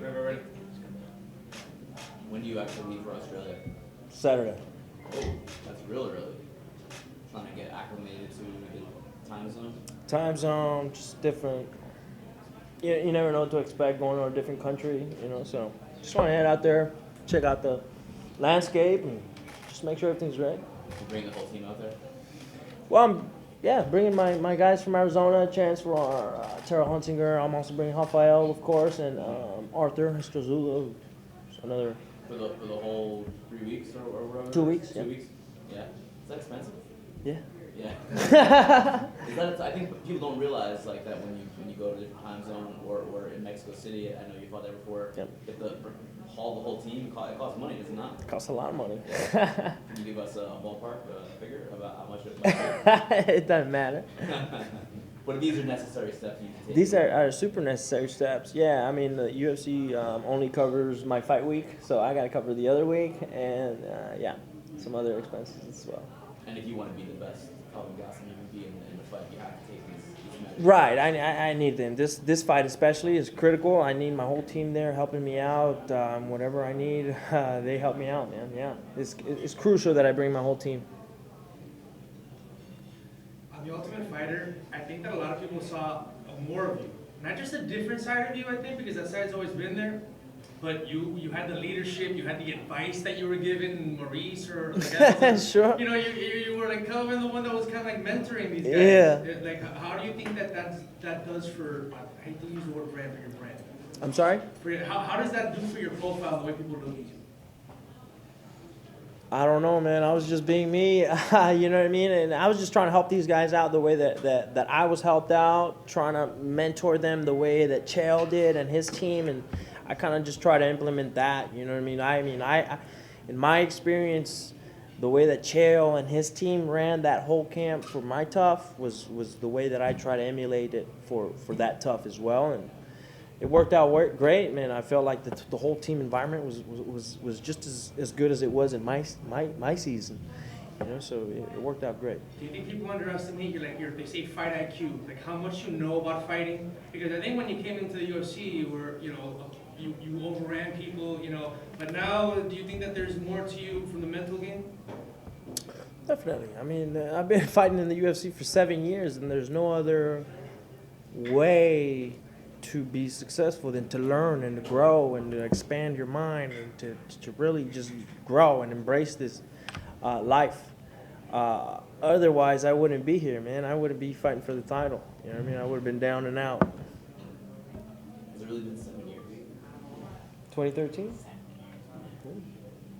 Right. When do you actually leave for Australia? Saturday. Oh, that's real early. Trying to get acclimated to the time zone? Time zone, just different. You never know what to expect going to a different country, so just want to head out there, check out the landscape, and just make sure everything's right. You bring the whole team out there? Well, bringing my guys from Arizona, Chance for Terrell Hunsinger. I'm also bringing Rafael, of course, and Arthur Estrozula, another. For the whole 3 weeks or whatever? 2 weeks. 2 weeks? Yeah. Is that expensive? Yeah. Yeah. I think people don't realize like that when you go to a different time zone or in Mexico City. I know you fought there before. Yep. Get the whole team. It costs money, does it not? It costs a lot of money. Can you give us a ballpark figure about how much it might be? It doesn't matter. But these are necessary steps you can take. These are super necessary steps. Yeah, I mean the UFC only covers my fight week, so I got to cover the other week, and some other expenses as well. And if you want to be the best Kelvin Gastelum you can be in the fight, you have to take these measures. Right, I need them. This fight especially is critical. I need my whole team there helping me out. Whatever I need, they help me out, man. Yeah, it's crucial that I bring my whole team. On The Ultimate Fighter, I think that a lot of people saw more of you. Not just a different side of you, I think, because that side's always been there, but you had the leadership, you had the advice that you were giving Maurice or like Sure. You were like Kelvin, the one that was kind of like mentoring these guys. Yeah. Like, how do you think that does for, I hate to use the word brand, for your brand. I'm sorry? How does that do for your profile, the way people look at you? I don't know, man. I was just being me, you know what I mean? And I was just trying to help these guys out the way that I was helped out, trying to mentor them the way that Chael did and his team, and I kind of just try to implement that, you know what I mean? I in my experience, the way that Chael and his team ran that whole camp for my tough was the way that I try to emulate it for that tough as well, and it worked out great, man. I felt like the whole team environment was just as good as it was in my season, so it worked out great. Do you think people underestimate they say fight IQ, like how much you know about fighting? Because I think when you came into the UFC, you were, you overran people, but now do you think that there's more to you from the mental game? Definitely. I mean, I've been fighting in the UFC for 7 years, and there's no other way to be successful than to learn and to grow and to expand your mind and to really just grow and embrace this life. Otherwise, I wouldn't be here, man. I wouldn't be fighting for the title. You know what I mean? I would have been down and out. Has it really been 7 years? 2013?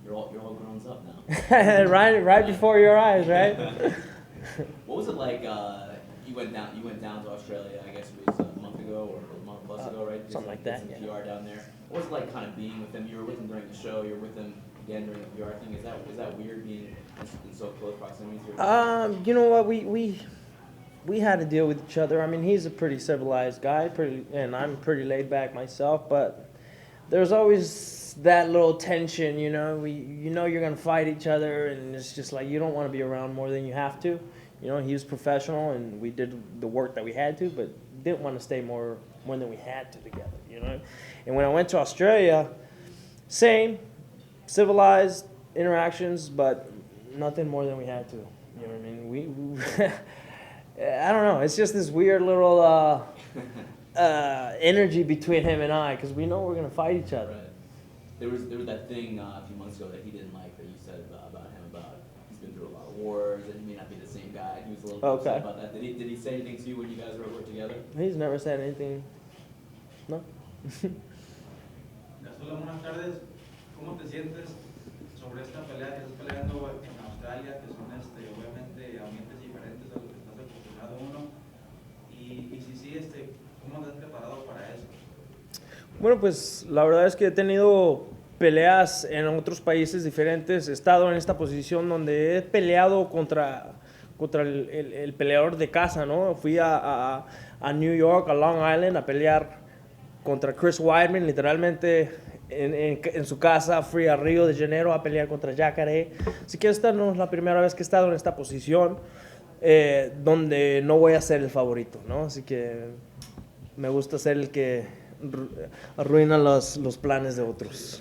You're all grown up now. right before your eyes, right? What was it like? You went down to Australia. I guess it was a month ago or a month plus ago, right? Something like that. Some PR down there. What was it like, kind of being with them? You were with them during the show. You're with them again during the PR thing. Is that weird being in so close proximity to? You know what? We had to deal with each other. I mean, he's a pretty civilized guy, and I'm pretty laid back myself. But there's always that little tension, you know. You're gonna fight each other, and it's just like you don't want to be around more than you have to. He was professional, and we did the work that we had to, but didn't want to stay more than we had to together, And when I went to Australia, same, civilized interactions, but nothing more than we had to. You know what I mean? We I don't know. It's just this weird little energy between him and I, because we know we're gonna fight each other. Right. There was that thing a few months ago that he didn't like that you said about him about he's been through a lot of wars and he may not be the same guy. He was a little upset about that. Did he say anything to you when you guys worked together? He's never said anything. No. Gastelum, buenas tardes. ¿Cómo te sientes sobre esta pelea que estás peleando en Australia, que son obviamente ambientes diferentes a los que estás acostumbrado uno? Y si sí, ¿cómo te has preparado para eso? Bueno, pues la verdad es que he tenido peleas en otros países diferentes. He estado en esta posición donde he peleado contra el peleador de casa, ¿no? Fui a New York, a Long Island, a pelear contra Chris Weidman, literalmente en su casa. Fui a Río de Janeiro a pelear contra Jacare. Así que esta no es la primera vez que he estado en esta posición donde no voy a ser el favorito, ¿no? Así que me gusta ser el que arruina los planes de otros.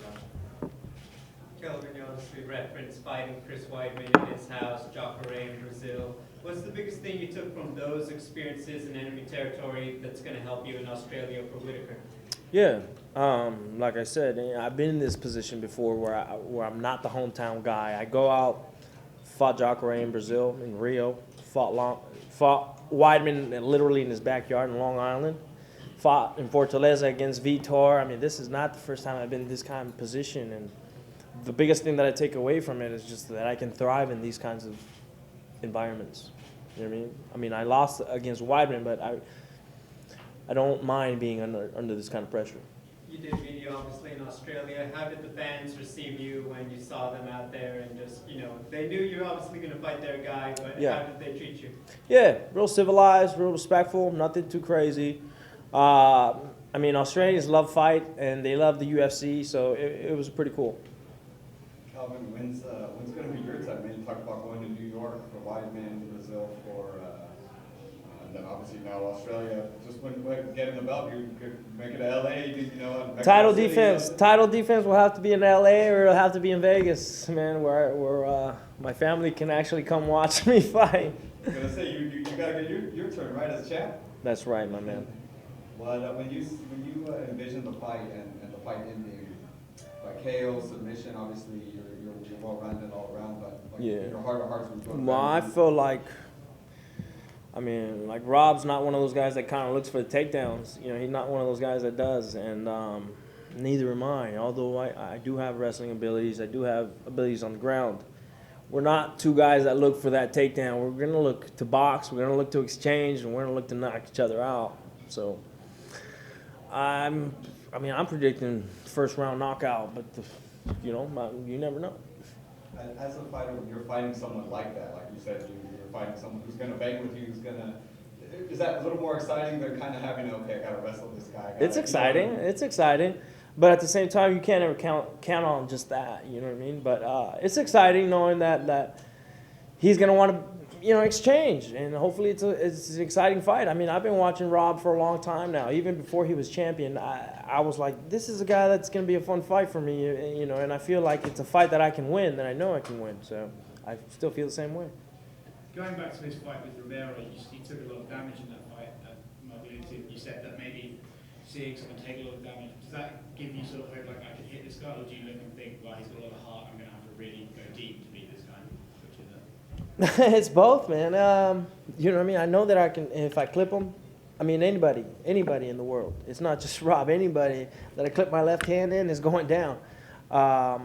Kelvin, you obviously referenced fighting Chris Weidman in his house, Jacare in Brazil. What's the biggest thing you took from those experiences in enemy territory that's going to help you in Australia for Whittaker? Yeah, like I said, I've been in this position before where I'm not the hometown guy. I go out, fought Jacare in Brazil, in Rio, fought Weidman literally in his backyard in Long Island, fought in Fortaleza against Vitor. I mean, this is not the first time I've been in this kind of position, and the biggest thing that I take away from it is just that I can thrive in these kinds of environments. You know what I mean? I mean, I lost against Weidman, but I don't mind being under this kind of pressure. You did media obviously in Australia. How did the fans receive you when you saw them out there and just, you know, they knew you're obviously going to fight their guy, but Yeah. how did they treat you? Yeah, real civilized, real respectful, nothing too crazy. I mean, Australians love fight, and they love the UFC, so it was pretty cool. Kelvin, when's going to be your time? Man, you talked about going to New York for Weidman, Brazil for, and then obviously now Australia. Just when getting the belt, you could make it to LA, you know. Mexico Title City, defense. Title defense will have to be in LA or it'll have to be in Vegas, man, where my family can actually come watch me fight. I was gonna say you gotta get your turn, right, as champ. That's right, my man. Well, when you envision the fight and the fight ending, like KO submission, obviously you're well-rounded all around, but like Yeah. your heart of hearts would go. Well, I feel like, I mean, like Rob's not one of those guys that kind of looks for the takedowns. You know, he's not one of those guys that does, and neither am I. Although I do have wrestling abilities, I do have abilities on the ground. We're not two guys that look for that takedown. We're gonna look to box. We're gonna look to exchange, and we're gonna look to knock each other out. So, I'm predicting first round knockout, but you never know. As a fighter, when you're fighting someone like that, like you said, you're fighting someone who's going to bang with you, is that a little more exciting than kind of having, okay, I got to wrestle this guy? It's exciting. It's exciting. But at the same time, you can't ever count on just that. You know what I mean? But it's exciting knowing that he's going to want to, exchange. And hopefully it's an exciting fight. I mean, I've been watching Rob for a long time now. Even before he was champion, I was like, this is a guy that's going to be a fun fight for me. And I feel like it's a fight that I can win, that I know I can win. So I still feel the same way. Going back to this fight with Rivera, you took a lot of damage in that fight. You said that maybe seeing someone take a lot of damage, does that give you sort of hope, like, I can hit this guy, or do you look and think, well, he's got a lot of heart, I'm going to have to really go deep to beat this guy? Which is It's both, man. You know what I mean? I know that I can, if I clip him, I mean, anybody in the world. It's not just Rob. Anybody that I clip my left hand in is going down. But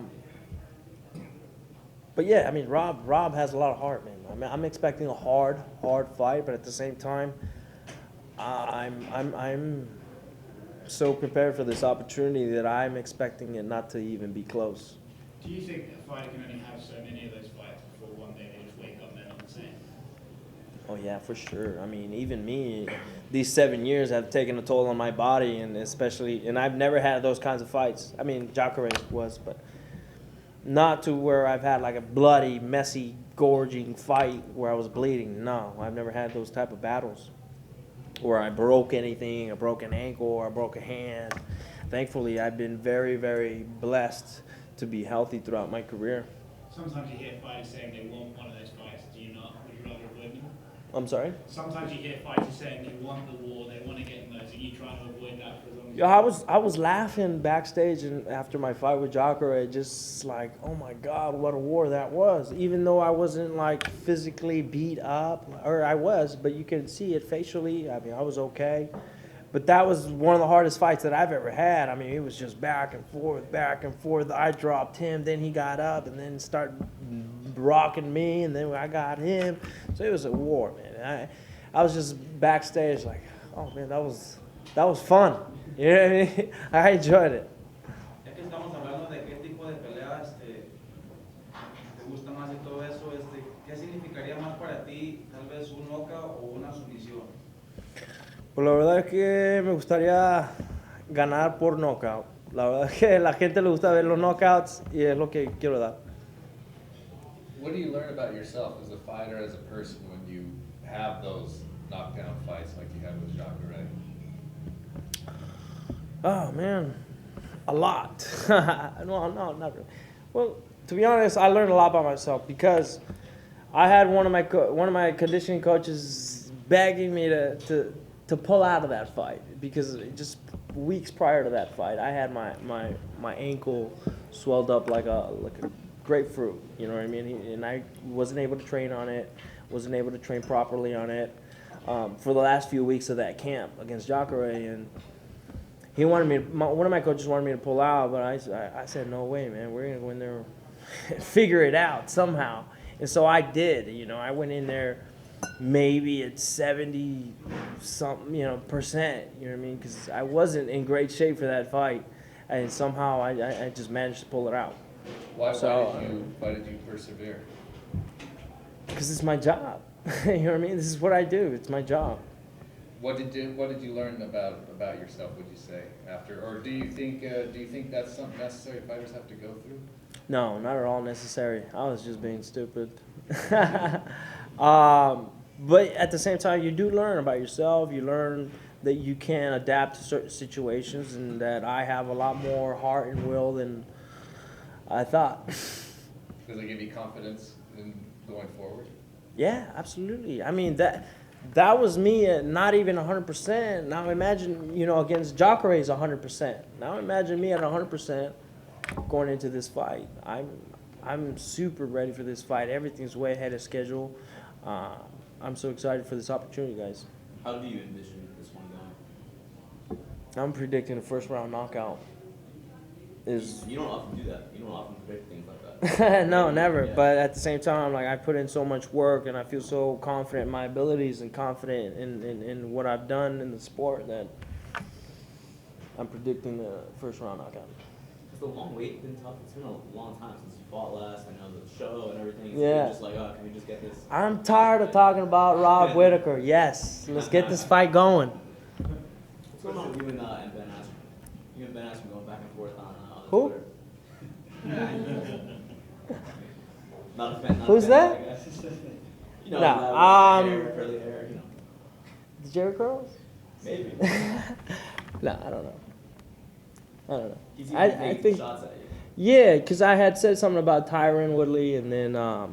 yeah, I mean, Rob has a lot of heart, man. I mean, I'm expecting a hard fight, but at the same time, I'm so prepared for this opportunity that I'm expecting it not to even be close. do you think a fighter can only have so many of those fights before one day they just wake up and they're not the same? Oh yeah, for sure. I mean, even me, these 7 years have taken a toll on my body, and I've never had those kinds of fights. I mean, Jacare was, but not to where I've had like a bloody, messy, gorging fight where I was bleeding. No, I've never had those type of battles where I broke anything, I broke an ankle, or I broke a hand. Thankfully, I've been very, very blessed to be healthy throughout my career. Sometimes you hear fighters saying they want one of those fights. Do you not? Would you rather avoid them? I'm sorry? Sometimes you hear fighters saying they want the war, they want to get in those. Are you trying to avoid that for as long as Yeah, I was laughing backstage and after my fight with Jacare, just like, oh my God, what a war that was. Even though I wasn't like physically beat up, or I was, but you can see it facially. I mean, I was okay. But that was one of the hardest fights that I've ever had. I mean, it was just back and forth, back and forth. I dropped him, then he got up and then started rocking me, and then I got him. So it was a war, man. I was just backstage like, oh man, that was fun. You know what I mean? I enjoyed it. Ya que estamos hablando de qué tipo de pelea te gusta más y todo eso, ¿qué significaría más para ti, tal vez un knockout o una sumisión? Pues la verdad es que me gustaría ganar por knockout. La verdad es que a la gente le gusta ver los knockouts y es lo que quiero dar. What do you learn about yourself as a fighter, as a person, when you have those knockdown fights like you had with Jacare? Oh man, a lot. No, not really. Well, to be honest, I learned a lot about myself because I had one of my conditioning coaches begging me to pull out of that fight because just weeks prior to that fight, I had my ankle swelled up like a grapefruit. You know what I mean? And I wasn't able to train on it. Wasn't able to train properly on it for the last few weeks of that camp against Jacare, and he wanted me. One of my coaches wanted me to pull out, but I said no way, man. We're gonna go in there, and figure it out somehow. And so I did. You know, I went in there maybe at 70 something, percent. You know what I mean? Because I wasn't in great shape for that fight, and somehow I just managed to pull it out. Why did you persevere? Because it's my job. You know what I mean? This is what I do. It's my job. What did you learn about yourself? Would you say after, or do you think that's something necessary fighters have to go through? No, not at all necessary. I was just being stupid. But at the same time, you do learn about yourself. You learn that you can adapt to certain situations, and that I have a lot more heart and will than I thought. Does it give you confidence in going forward? Yeah, absolutely. I mean, that was me at not even 100%. Now imagine, against Jacare's 100%. Now imagine me at 100% going into this fight. I'm super ready for this fight. Everything's way ahead of schedule. I'm so excited for this opportunity, guys. How do you envision this one going? I'm predicting a first round knockout. You don't often do that. You don't often predict things like that. No, never. Yeah. But at the same time, like, I put in so much work, and I feel so confident in my abilities and confident in what I've done in the sport that I'm predicting the first round knockout. Has the long wait been tough? It's been a long time since you fought last. I know the show and everything. It's Yeah. just like, oh, can we just get this? I'm tired of talking about Rob Whittaker. Yes, let's get this fight going. What's going on with you and Ben Askren? You and Ben Askren going back and forth on Who? Twitter. Not a fan. Who's that? I guess. You know, No, hair, curly hair, The Jerry Curls? Maybe. No, I don't know. He's I taking think, shots at you. yeah, because I had said something about Tyron Woodley, and then I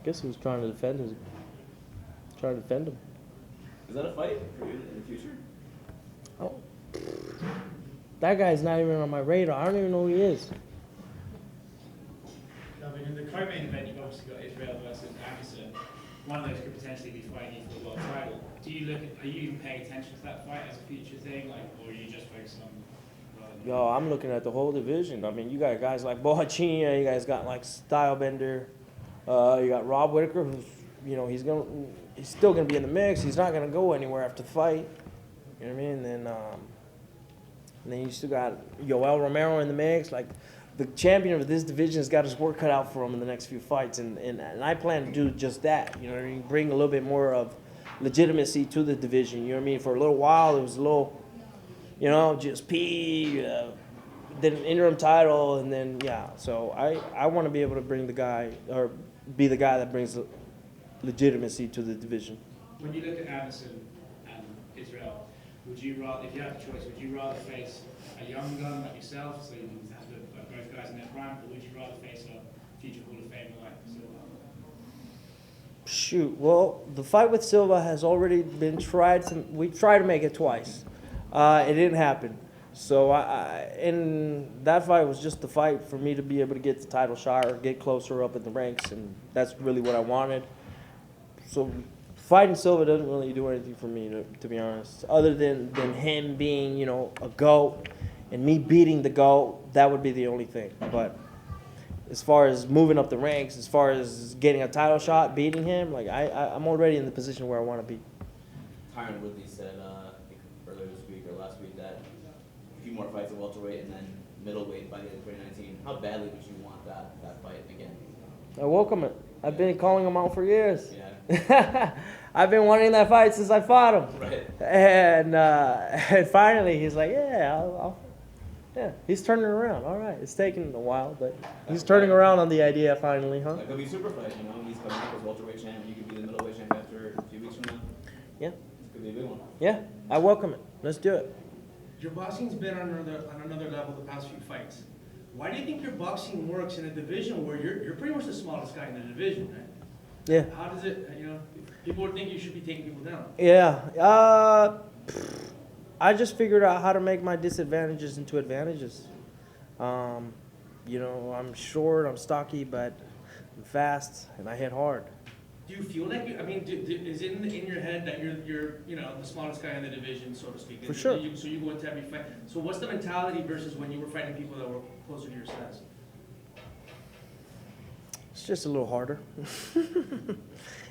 guess he was trying to defend him. Is that a fight for you in the future? Oh, that guy's not even on my radar. I don't even know who he is. I mean, in the co-main event, you've obviously got Israel versus Anderson. One of those could potentially be fighting you for the world title. Are you even paying attention to that fight as a future thing, or are you just focusing on? Yo, I'm looking at the whole division. I mean, you got guys like Bohachina, you guys got like Stylebender, you got Rob Whittaker, who's, he's still gonna be in the mix. He's not gonna go anywhere after the fight. You know what I mean? And then you still got Yoel Romero in the mix. Like, the champion of this division has got his work cut out for him in the next few fights, and I plan to do just that. You know what I mean? Bring a little bit more of legitimacy to the division. You know what I mean? For a little while, it was a little, GSP, then an interim title, and then, yeah. So I want to be able to bring the guy, or be the guy that brings legitimacy to the division. When you look at Anderson and Israel, would you rather, if you had the choice, would you rather face a young gun like yourself, so you can have both guys in their prime, or would you rather face a future Hall of Famer like Silva? Shoot, well, the fight with Silva has already been we tried to make it twice. It didn't happen. So and that fight was just the fight for me to be able to get the title shot or get closer up in the ranks, and that's really what I wanted. So fighting Silva doesn't really do anything for me, to be honest, other than him being, a GOAT, and me beating the GOAT. That would be the only thing. But as far as moving up the ranks, as far as getting a title shot, beating him, like I'm already in the position where I want to be. Tyron Woodley said, I think earlier this week or last week, that a few more fights at welterweight and then middleweight by the end of 2019. How badly would you want that fight again? I welcome it. I've been calling him out for years. Yeah. I've been wanting that fight since I fought him. Right. And finally, he's like, yeah, he's turning around. All right, it's taken a while, but he's turning around on the idea finally, huh? That could be a super fight, He's coming up as welterweight champ. You could be the middleweight champ after a few weeks from now. Yeah. This could be a big one. Yeah, I welcome it. Let's do it. your boxing's been on another level the past few fights. Why do you think your boxing works in a division where you're pretty much the smallest guy in the division, right? Yeah. How does it, people would think you should be taking people down. Yeah. I just figured out how to make my disadvantages into advantages. I'm short, I'm stocky, but I'm fast, and I hit hard. Do you feel like is it in your head that you're the smallest guy in the division, so to speak? For sure. So you go into every fight. So what's the mentality versus when you were fighting people that were closer to your size? It's just a little harder.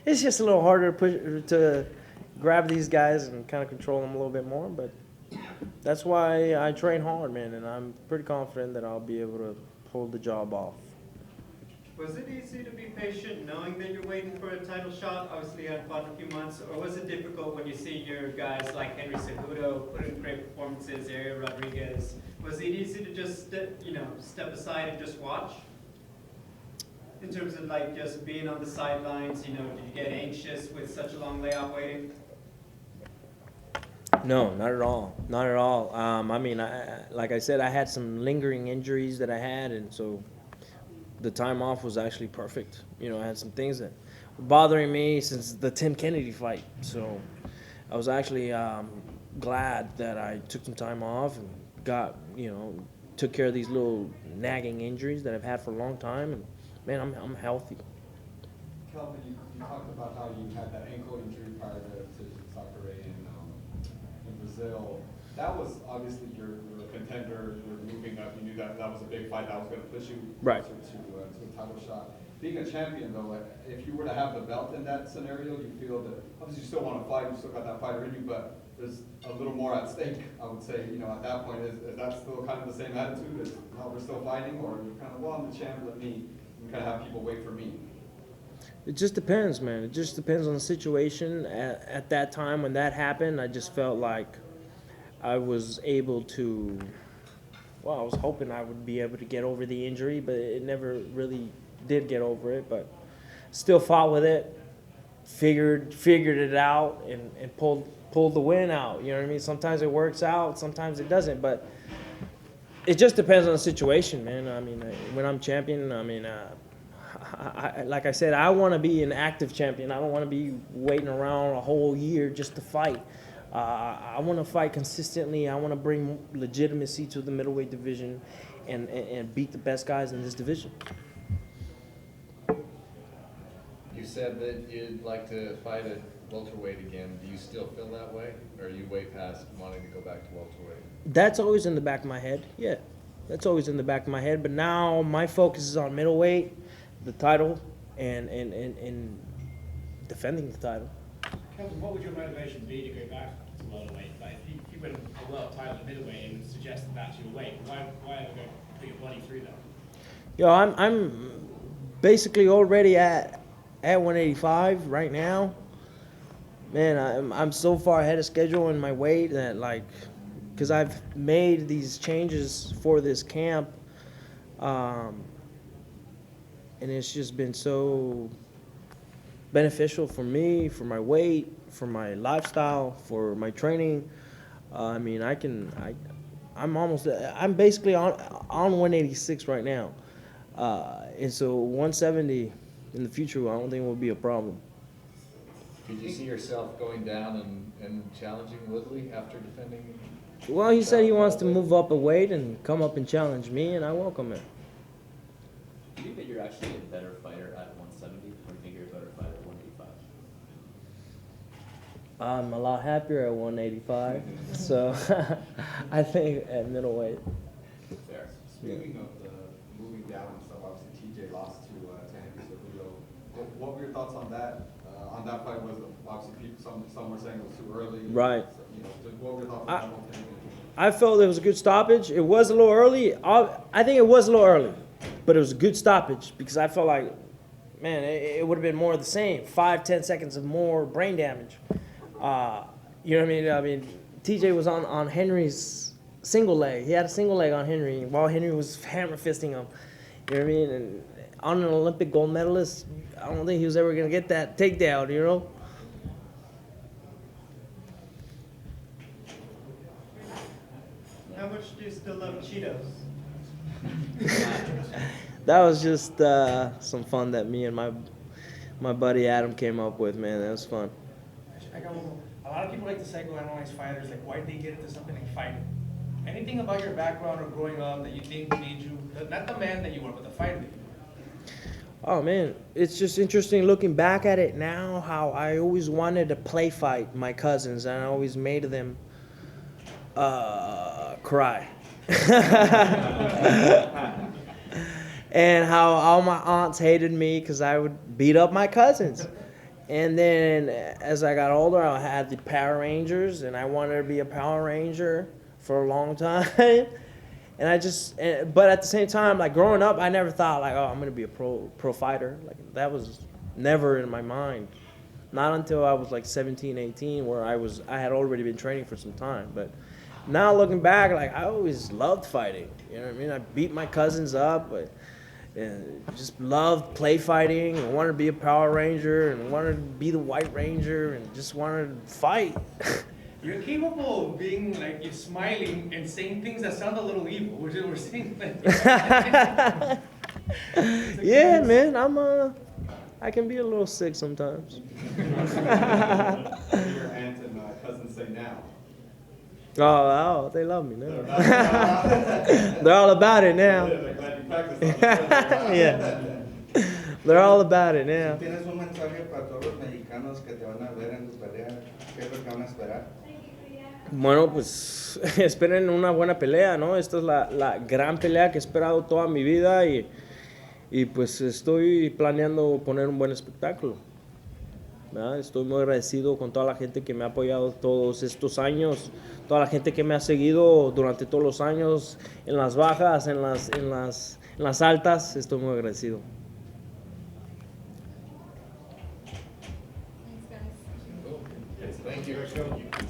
It's just a little harder to grab these guys and kind of control them a little bit more, but that's why I train hard, man, and I'm pretty confident that I'll be able to pull the job off. Was it easy to be patient knowing that you're waiting for a title shot? Obviously you hadn't fought in a few months. Or was it difficult when you see your guys like Henry Cejudo put in great performances, Ariel Rodriguez? Was it easy to just step aside and just watch? In terms of like just being on the sidelines, did you get anxious with such a long layoff waiting? No, not at all. Not at all. Like I said, I had some lingering injuries that I had, and so the time off was actually perfect. I had some things that were bothering me since the Tim Kennedy fight. So I was actually glad that I took some time off and took care of these little nagging injuries that I've had for a long time. And man, I'm healthy. Kelvin, you talked about how you had that ankle injury prior to Sakura in Brazil. That was obviously your contender. You're moving up. You knew that was a big fight that was going to push you right to a title shot. Being a champion, though, if you were to have the belt in that scenario, you feel that obviously you still want to fight. You still got that fighter in you, but there's a little more at stake. I would say, at that point, is that still kind of the same attitude as we're still fighting, or you're kind of, well, I'm the champ, let me kind of have people wait for me? It just depends, man. It just depends on the situation. At that time when that happened, I just felt like I was able to, I was hoping I would be able to get over the injury, but it never really did get over it. But still fought with it, figured it out, and pulled the win out. You know what I mean? Sometimes it works out, sometimes it doesn't. But it just depends on the situation, man. When I'm champion, like I said, I want to be an active champion. I don't want to be waiting around a whole year just to fight. I want to fight consistently. I want to bring legitimacy to the middleweight division and beat the best guys in this division. You said that you'd like to fight at welterweight again. Do you still feel that way? Or are you way past wanting to go back to welterweight? That's always in the back of my head, yeah. That's always in the back of my head. But now my focus is on middleweight, the title, and defending the title. Kelvin, what would your motivation be to go back to welterweight? Like, if you win a world title at middleweight, it would suggest that that's your weight. Why ever go put your body through that? I'm basically already at 185 right now. Man, I'm so far ahead of schedule in my weight that, because I've made these changes for this camp, and it's just been so beneficial for me, for my weight, for my lifestyle, for my training. I'm basically on 186 right now, and so 170 in the future I don't think will be a problem. Could you see yourself going down and challenging Woodley after defending? Well, he said he wants to move up a weight and come up and challenge me, and I welcome it. Do you think that you're actually a better fighter at 170, or do you think you're a better fighter at 185? I'm a lot happier at 185, so I think at middleweight. Fair. Speaking of the moving down and stuff, obviously TJ lost to Henry Cejudo. What were your thoughts on that? On that fight, was obviously some were saying it was too early. Right. So, what were your thoughts on that? I felt it was a good stoppage. It was a little early. I think it was a little early, but it was a good stoppage because I felt like, man, it would have been more of the same. 5-10 seconds of more brain damage. You know what I mean? TJ was on Henry's single leg. He had a single leg on Henry while Henry was hammer fisting him. You know what I mean? And on an Olympic gold medalist, I don't think he was ever going to get that takedown, you know? still love Cheetos. That was just some fun that me and my buddy Adam came up with, man. That was fun. I got one more. A lot of people like to psychoanalyze fighters, like why did they get into something like fighting? Anything about your background or growing up that you think made you, not the man that you were, but the fighter that you were? Oh man, it's just interesting looking back at it now, how I always wanted to play fight my cousins, and I always made them cry. And how all my aunts hated me because I would beat up my cousins. And then as I got older, I had the Power Rangers, and I wanted to be a Power Ranger for a long time. And but at the same time, like growing up, I never thought like, oh, I'm gonna be a pro fighter. Like that was never in my mind. Not until I was like 17, 18, where I had already been training for some time. But now looking back, like I always loved fighting. You know what I mean? I beat my cousins up, but and just loved play fighting, and wanted to be a Power Ranger, and wanted to be the White Ranger, and just wanted to fight. You're capable of being like, you're smiling and saying things that sound a little evil, which we're saying like. Yeah, man, I can be a little sick sometimes. Your aunt and cousins say now. Oh, they love me now. They're all about it now. They're glad you practiced on it. Yeah. They're all about it now. ¿Tienes un mensaje para todos los mexicanos que te van a ver en tu pelea? ¿Qué es lo que van a esperar? Bueno, pues esperen una buena pelea, ¿no? Esta es la gran pelea que he esperado toda mi vida y pues estoy planeando poner un buen espectáculo, ¿verdad? Estoy muy agradecido con toda la gente que me ha apoyado todos estos años, toda la gente que me ha seguido durante todos los años, en las bajas, en las altas, estoy muy agradecido. Thank you.